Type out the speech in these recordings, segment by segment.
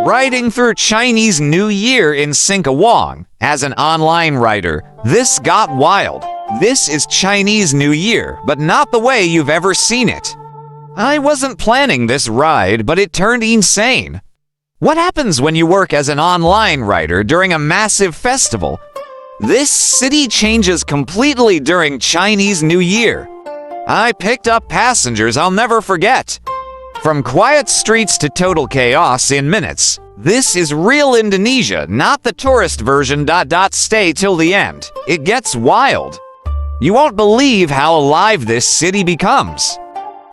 riding through Chinese New Year in Singkawang. As an online writer, this got wild. This is Chinese New Year, but not the way you've ever seen it. I wasn't planning this ride, but it turned insane. What happens when you work as an online writer during a massive festival? This city changes completely during Chinese New Year. I picked up passengers I'll never forget. From quiet streets to total chaos in minutes. This is real Indonesia, not the tourist version. Stay till the end. It gets wild. You won't believe how alive this city becomes.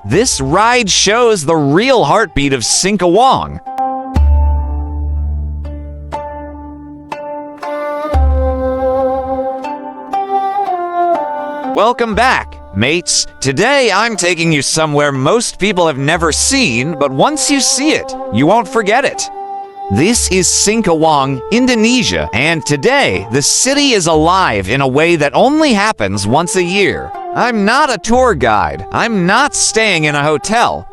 This ride shows the real heartbeat of Singkawang. Welcome back, mates. Today I'm taking you somewhere most people have never seen, but once you see it, you won't forget it. This is Singkawang, Indonesia, and today the city is alive in a way that only happens once a year. I'm not a tour guide. I'm not staying in a hotel.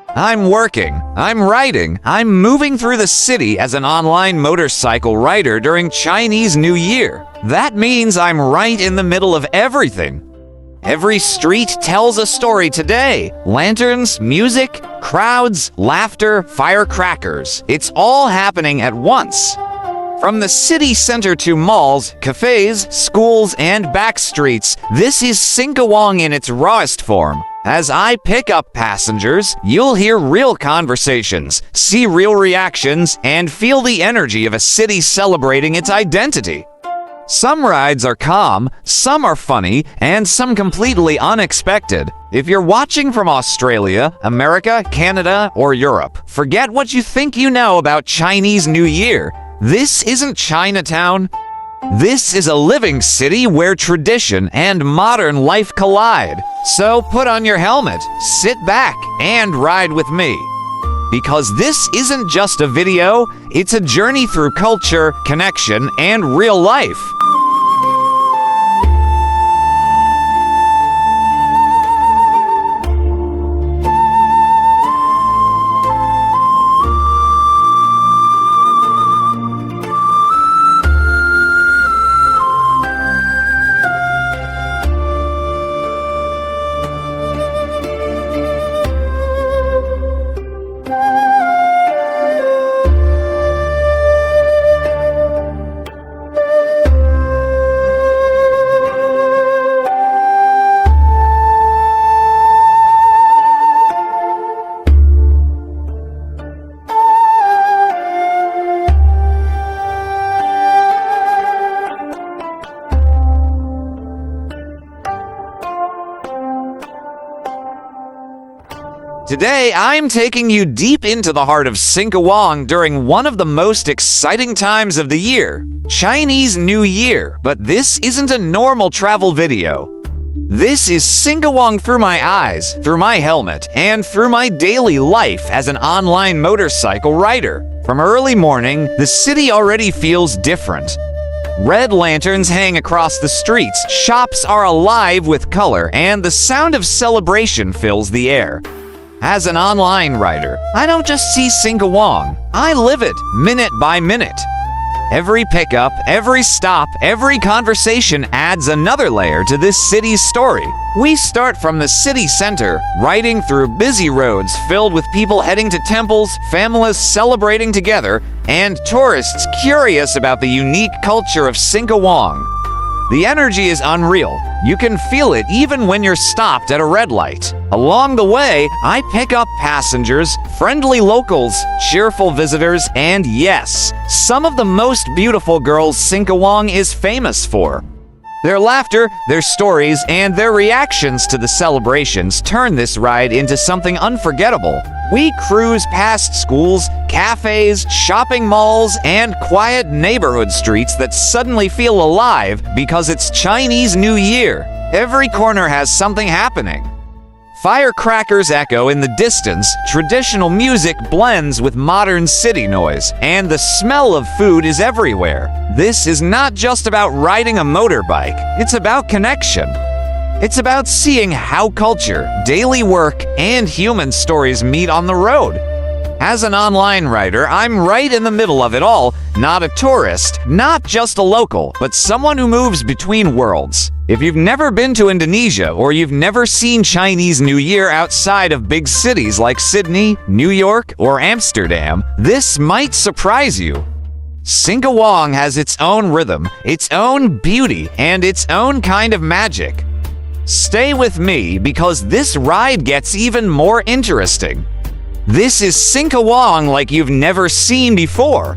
I'm working, I'm writing, I'm moving through the city as an online motorcycle rider during Chinese New Year. That means I'm right in the middle of everything. Every street tells a story today. Lanterns, music, crowds, laughter, firecrackers. It's all happening at once. From the city center to malls, cafés, schools, and back streets, this is Singkawang in its rawest form. As I pick up passengers, you'll hear real conversations, see real reactions, and feel the energy of a city celebrating its identity. Some rides are calm, some are funny, and some completely unexpected. If you're watching from Australia, America, Canada, or Europe, forget what you think you know about Chinese New Year. This isn't Chinatown. This is a living city where tradition and modern life collide. So put on your helmet, sit back, and ride with me. Because this isn't just a video, it's a journey through culture, connection, and real life. Today, I'm taking you deep into the heart of Singkawang during one of the most exciting times of the year, Chinese New Year. But this isn't a normal travel video. This is Singkawang through my eyes, through my helmet, and through my daily life as an online motorcycle rider. From early morning, the city already feels different. Red lanterns hang across the streets, shops are alive with color, and the sound of celebration fills the air. As an online writer, I don't just see Singkawang, I live it minute by minute. Every pickup, every stop, every conversation adds another layer to this city's story. We start from the city center, riding through busy roads filled with people heading to temples, families celebrating together, and tourists curious about the unique culture of Singkawang. The energy is unreal. You can feel it even when you're stopped at a red light. Along the way, I pick up passengers, friendly locals, cheerful visitors, and yes, some of the most beautiful girls Singkawang is famous for. Their laughter, their stories, and their reactions to the celebrations turn this ride into something unforgettable. We cruise past schools, cafes, shopping malls, and quiet neighborhood streets that suddenly feel alive because it's Chinese New Year. Every corner has something happening. Firecrackers echo in the distance, traditional music blends with modern city noise, and the smell of food is everywhere. This is not just about riding a motorbike, it's about connection. It's about seeing how culture, daily work, and human stories meet on the road. As an online writer, I'm right in the middle of it all, not a tourist, not just a local, but someone who moves between worlds. If you've never been to Indonesia or you've never seen Chinese New Year outside of big cities like Sydney, New York, or Amsterdam, this might surprise you. Singkawang has its own rhythm, its own beauty, and its own kind of magic. Stay with me because this ride gets even more interesting. This is Singkawang like you've never seen before.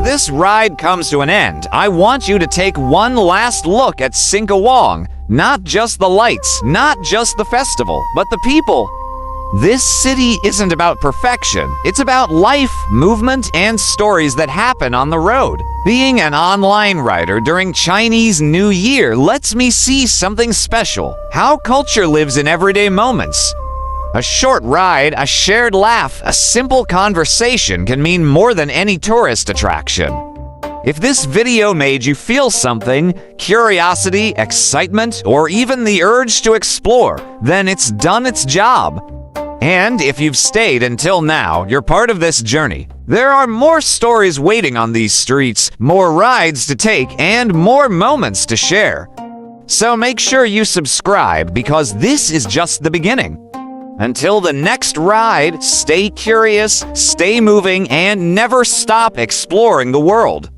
this ride comes to an end, I want you to take one last look at Singkawang. Not just the lights, not just the festival, but the people. This city isn't about perfection. It's about life, movement, and stories that happen on the road. Being an online writer during Chinese New Year lets me see something special. How culture lives in everyday moments. A short ride, a shared laugh, a simple conversation can mean more than any tourist attraction. If this video made you feel something, curiosity, excitement, or even the urge to explore, then it's done its job. And if you've stayed until now, you're part of this journey. There are more stories waiting on these streets, more rides to take, and more moments to share. So make sure you subscribe because this is just the beginning. Until the next ride, stay curious, stay moving, and never stop exploring the world.